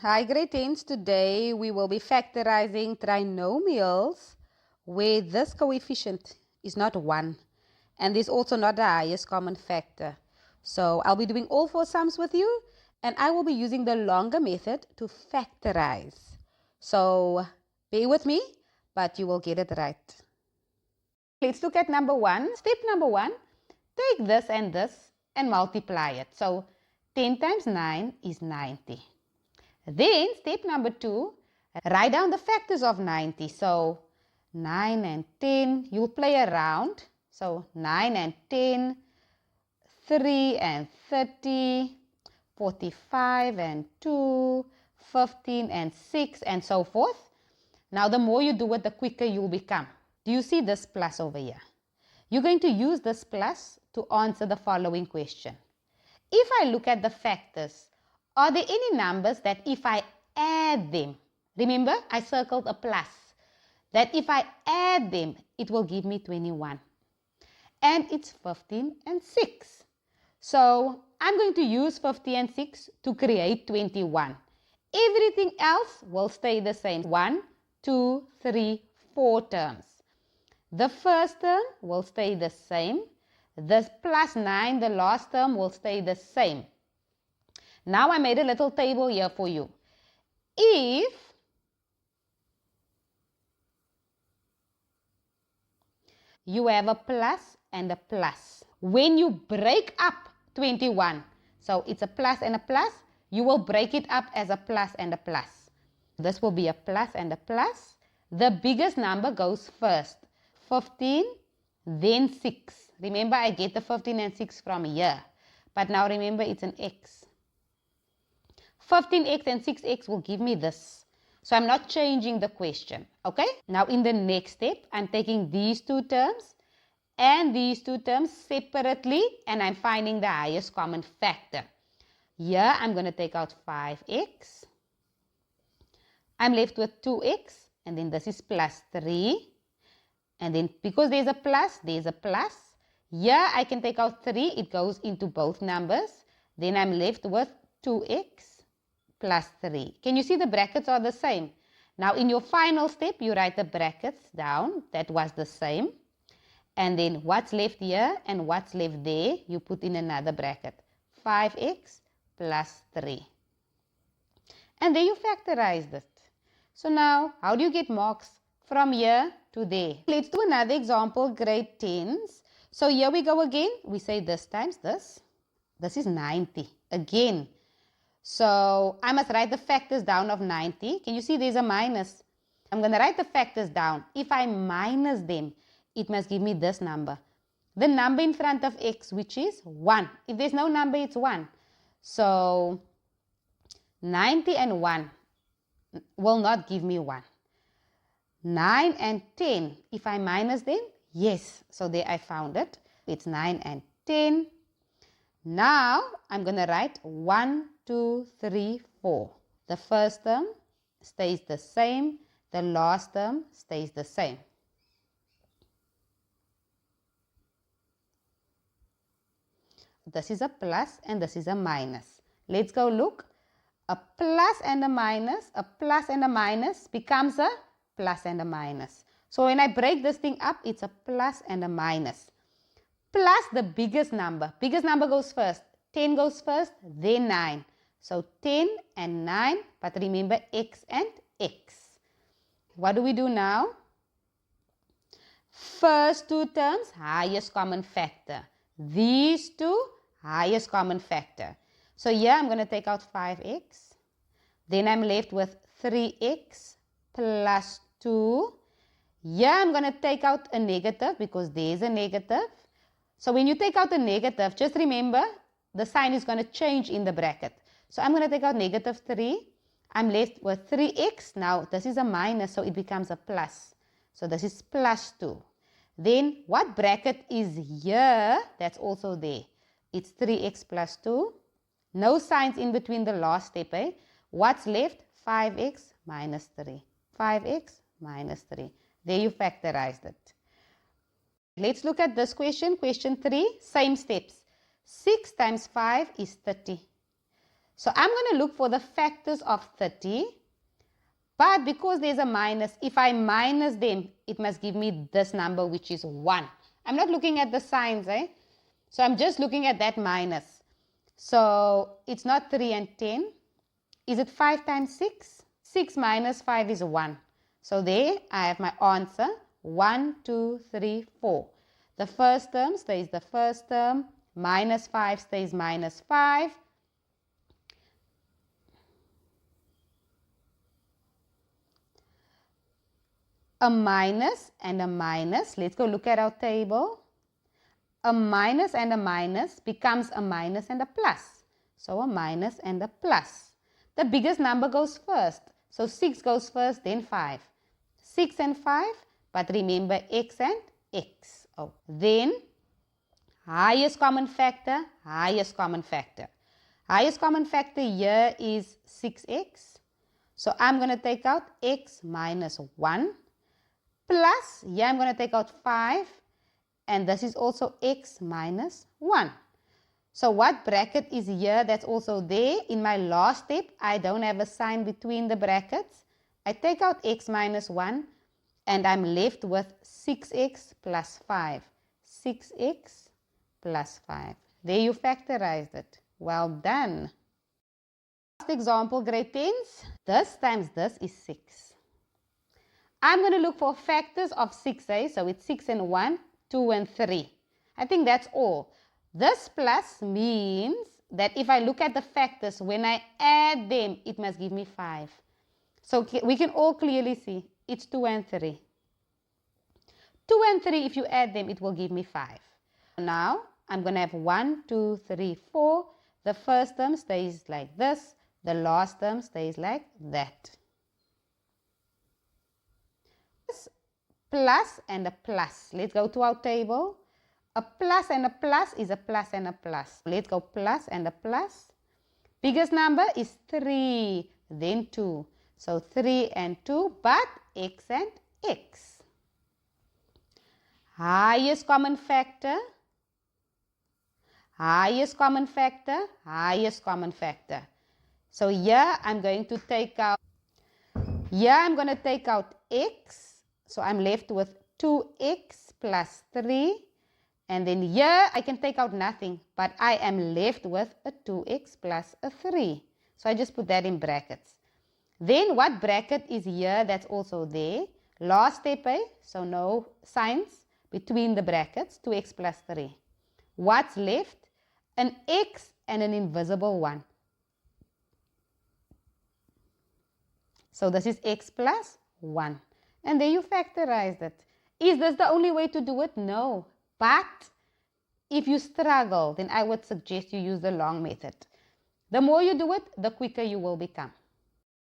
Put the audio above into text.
Hi grade 10s, today we will be factorizing trinomials where this coefficient is not 1 and there's also not the highest common factor. So I'll be doing all four sums with you and I will be using the longer method to factorize. So bear with me, but you will get it right. Let's look at number 1. Step number 1, take this and multiply it. So 10 times 9 is 90. Then step number 2, write down the factors of 90. So 9 and 10, you'll play around. So 9 and 10, 3 and 30, 45 and 2, 15 and 6, and so forth. Now the more you do it, the quicker you'll become. Do you see this plus over here? You're going to use this plus to answer the following question. If I look at the factors, are there any numbers that if I add them, remember I circled a plus, that if I add them, it will give me 21. And it's 15 and 6. So I'm going to use 50 and 6 to create 21. Everything else will stay the same. 1, 2, 3, 4 terms. The first term will stay the same. The plus 9, the last term, will stay the same. Now I made a little table here for you. If you have a plus and a plus, when you break up 21, so it's a plus and a plus, you will break it up as a plus and a plus. This will be a plus and a plus. The biggest number goes first. 15, then 6. Remember, I get the 15 and 6 from here. But now remember, it's an x. 15x and 6x will give me this. So I'm not changing the question. Okay? Now in the next step, I'm taking these two terms and these two terms separately and I'm finding the highest common factor. Here I'm going to take out 5x. I'm left with 2x and then this is plus 3. And then because there's a plus, there's a plus. Here I can take out 3. It goes into both numbers. Then I'm left with 2x plus 3. Can you see the brackets are the same? Now in your final step, you write the brackets down. That was the same. And then what's left here and what's left there, you put in another bracket. 5x plus 3. And then you factorized it. So now, how do you get marks from here to there? Let's do another example, grade 10s. So here we go again. We say this times this. This is 90. Again. So I must write the factors down of 90. Can you see there's a minus? I'm going to write the factors down. If I minus them, it must give me this number. The number in front of x, which is 1. If there's no number, it's 1. So 90 and 1 will not give me 1. 9 and 10, if I minus them, yes. So there I found it. It's 9 and 10. Now I'm going to write 1, 2, 3, 4. The first term stays the same. The last term stays the same. This is a plus and this is a minus. Let's go look. A plus and a minus becomes a plus and a minus. So when I break this thing up, it's a plus and a minus. Plus the biggest number. Biggest number goes first. 10 goes first, then 9. So 10 and 9, but remember x and x. What do we do now? First two terms, highest common factor. These two, highest common factor. So here I'm going to take out 5x. Then I'm left with 3x plus 2. Here I'm going to take out a negative because there's a negative. So when you take out a negative, just remember the sign is going to change in the bracket. So I'm going to take out negative 3. I'm left with 3x. Now this is a minus, so it becomes a plus. So this is plus 2. Then what bracket is here? That's also there. It's 3x plus 2. No signs in between the last step. What's left? 5x minus 3. 5x minus 3. There you factorized it. Let's look at this question. Question 3, same steps. 6 times 5 is 30. So I'm going to look for the factors of 30. But because there's a minus, if I minus them, it must give me this number, which is 1. I'm not looking at the signs, So I'm just looking at that minus. So it's not 3 and 10. Is it 5 times 6? 6 minus 5 is 1. So there I have my answer. 1, 2, 3, 4. The first term stays the first term. Minus 5 stays minus 5. A minus and a minus. Let's go look at our table. A minus and a minus becomes a minus and a plus. So a minus and a plus. The biggest number goes first. So 6 goes first, then 5. 6 and 5, but remember x and x. Oh, then highest common factor, highest common factor. Highest common factor here is 6x. So I'm going to take out x minus 1. Plus, here I'm going to take out 5. And this is also x minus 1. So what bracket is here that's also there? In my last step, I don't have a sign between the brackets. I take out x minus 1 and I'm left with 6x plus 5. 6x plus 5. There you factorized it. Well done. Last example, grade 10s. This times this is 6. I'm going to look for factors of 6, So it's 6 and 1, 2 and 3. I think that's all. This plus means that if I look at the factors, when I add them, it must give me 5. So we can all clearly see it's 2 and 3. 2 and 3, if you add them, it will give me 5. Now, I'm going to have 1, 2, 3, 4. The first term stays like this. The last term stays like that. Plus and a plus. Let's go to our table. A plus and a plus is a plus and a plus. Let's go plus and a plus. Biggest number is 3, then 2. So 3 and 2, but x and x. Highest common factor. Highest common factor. Highest common factor. So here I'm going to take out. Here I'm going to take out x. So I'm left with 2x plus 3. And then here I can take out nothing, but I am left with a 2x plus a 3. So I just put that in brackets. Then what bracket is here that's also there? Last step, So no signs between the brackets, 2x plus 3. What's left? An x and an invisible 1. So this is x plus 1. And there you factorized it. Is this the only way to do it? No. But if you struggle, then I would suggest you use the long method. The more you do it, the quicker you will become.